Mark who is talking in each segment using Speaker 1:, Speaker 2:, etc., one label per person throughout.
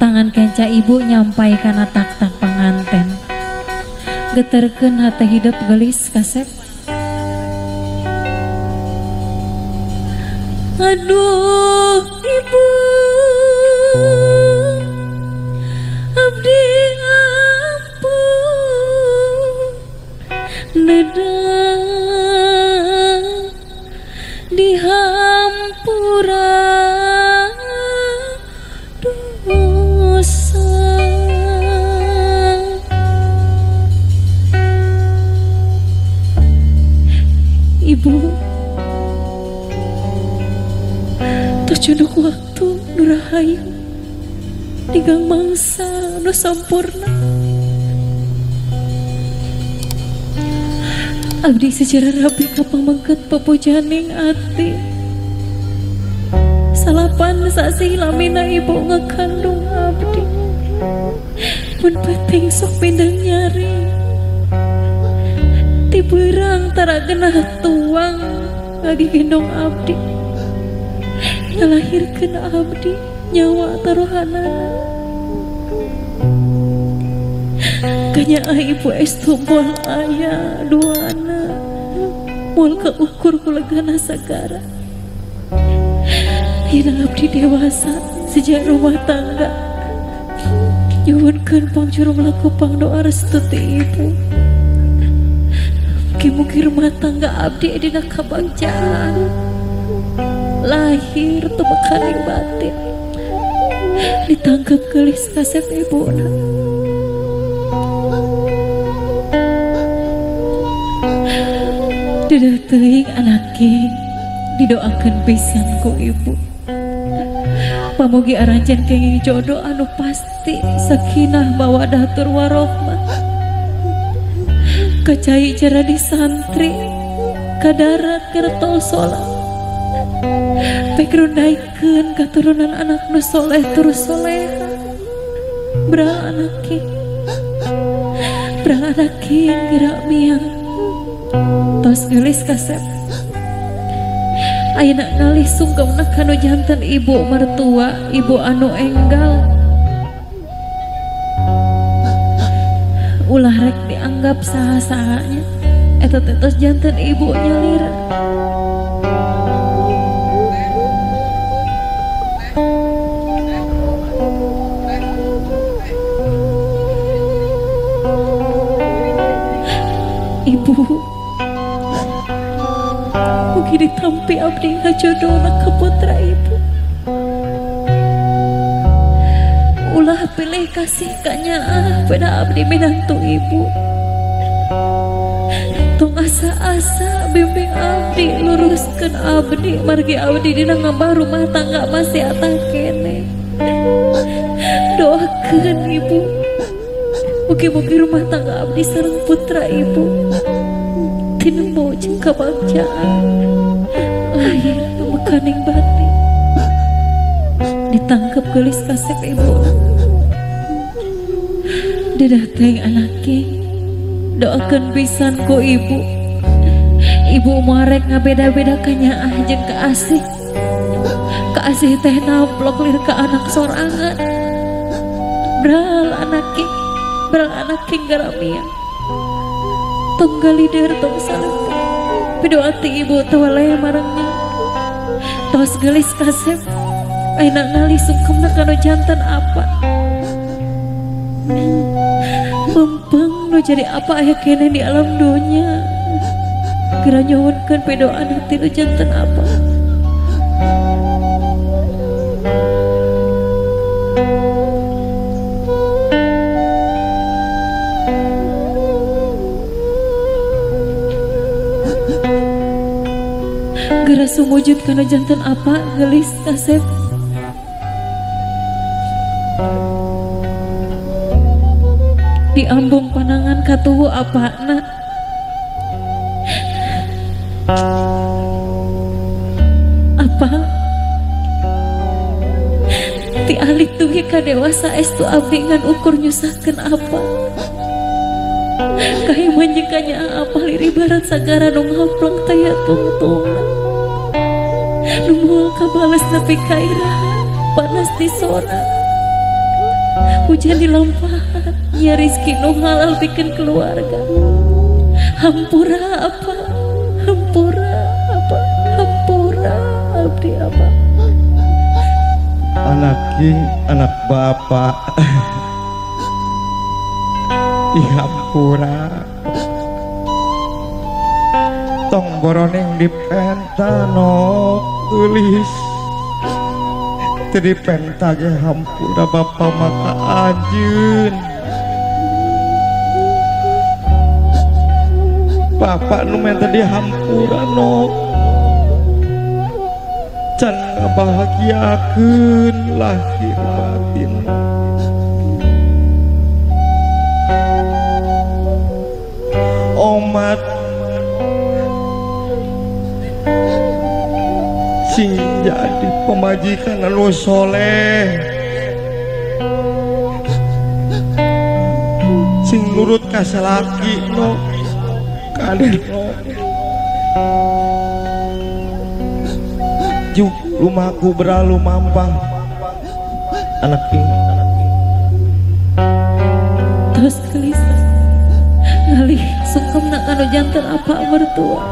Speaker 1: tangan kenca ibu nyampai kana tak-tak panganten. Geterkeun hate hidup gelis kasep. Aduh ibu, abdi ampun, nedang dihampura dosa. Ibu, terjuduk waktu nurahayu digang mangsa nu sampurna. Abdi sejarah rabi kapamangket pepujaning ati. Salapan sasi lamina ibu ngekandung abdi. Pun penting sok pindang nyari. Tiberang tara genah tuang lagi gendong abdi. Ngelahirkeun abdi nyawa taruhanana. Kanyaah ibu estu moal aya duana, moal keukur kulegana sagara. Ayeuna abdi dewasa sejak rumah tangga. Nyuwunkeun pangjuru laku pangdoa restu ti ibu. Mugi-mugi rumah tangga abdi dina kabagjaan. Lahir tumekaning batin. Ditangkap gelis kasep ibuna. Dedah teuing anake didoakeun pisan ku ibu. Pamugi aranjen kenging jodoh anu pasti sakinah mawaddah tur warohmah. Kacai cara di santri kadarat kertol sholat. Pekrundaikeun katurunan anak nu soleh terus soleha. Brang anake gerak miang. Tos gelis kasep. Ayeuna ngalih sungkeumna kanu janten ibu mertua, ibu anu enggal. Ulah rek dianggap saha-sahanya. Eta tos janten ibu nyalira. Ibu, mugi ditampi abdi ngajodohna ka putra ibu. Ulah pilih kasih kanyaah pada abdi minantu ibu. Tong asa-asa bimbing abdi luruskeun abdi margi abdi dina ngambah rumah tangga masih atah kene. Doakeun ibu. Mugi-mugi rumah tangga abdi sareng putra ibu tinemu jeung kabagjaan lahir mekaning batin. Ditangkep gelis kasep ibu. Dedah teuing anake doakeun pisan ku ibu. Ibu marek ngabeda-beda kanyaah jeung kaasih. Kaasih teh namplok lir ka anak sorangan. Bral anake garamian tong galider tong salengka pidoa ti ibu tewaleh marengna tos gelis kasep ayeuna ngalih sungkemna kanu janten apa mumpung nu jadi apa aya kene di alam dunya geura nyuwunkeun pidoa ti nu janten apa. Geura sumujud kana janten apa gelis kasep. Diambung panangan katuhu apana. Apa? Ti ahli tuhi ka dewasa estu abdi ngan ukur nyusahkeun apa. Kahiman jeung kanyaah apa liri barat sagara nu ngaplang taya tungtungna. Nu moal kabales nepi kairahan panas di sona. hujan di lampahan ya rizki nu halal bikin keluarga. Hampura apa hampura abdi apa
Speaker 2: anak king anak bapak dihampura tong boroneng dipentano tulis jadi pentage hampura bapak maka anjeun bapak nu menta dihampura no can ngabahagiakeun lahir batin omat sing jadi pemajikan anu soleh sing nurut ka salaki no kadeh no juk rumahku beralu mampang anak ini
Speaker 1: terus gelis ngalih sungkem nak anu jantan apa mertua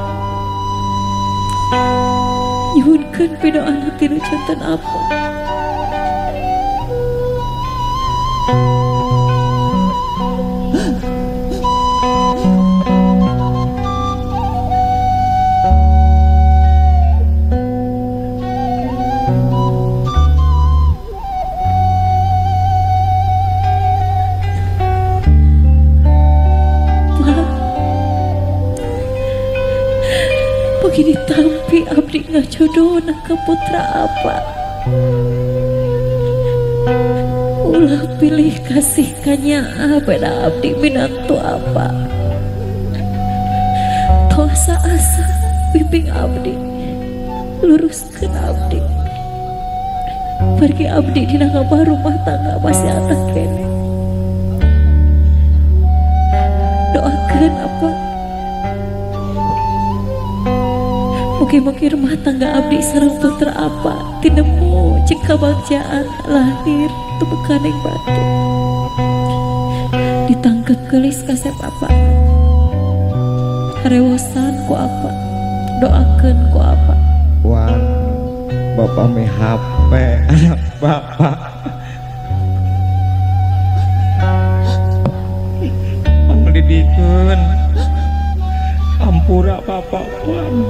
Speaker 1: nyuhunkeun pino anak tinu jantan apa begini tampi abdi ngajodohna ke putra apa ulah pilih kasih kanya beda abdi minantu apa tosa asa bimbing abdi luruskan abdi pergi abdi dina ngabah rumah tangga masih anak kene doakan apa mugi-mugi rumah tangga abdi sareng putra apa tinemu cing kabagjaan lahir tebekaning batin ditangkep gelis kasep apa harewosan ku apa doakeun ku apa
Speaker 2: wan bapak me HP anak bapak pendidikan ampura bapak wan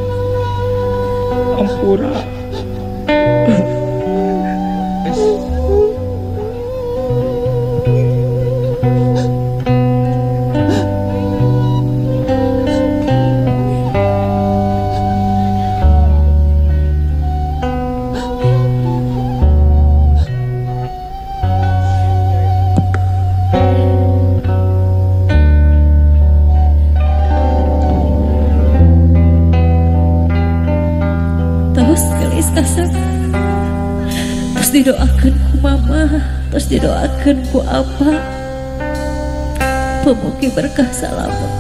Speaker 2: ampura
Speaker 1: terus didoakan ku mama terus didoakan ku apa pemugi berkah selamat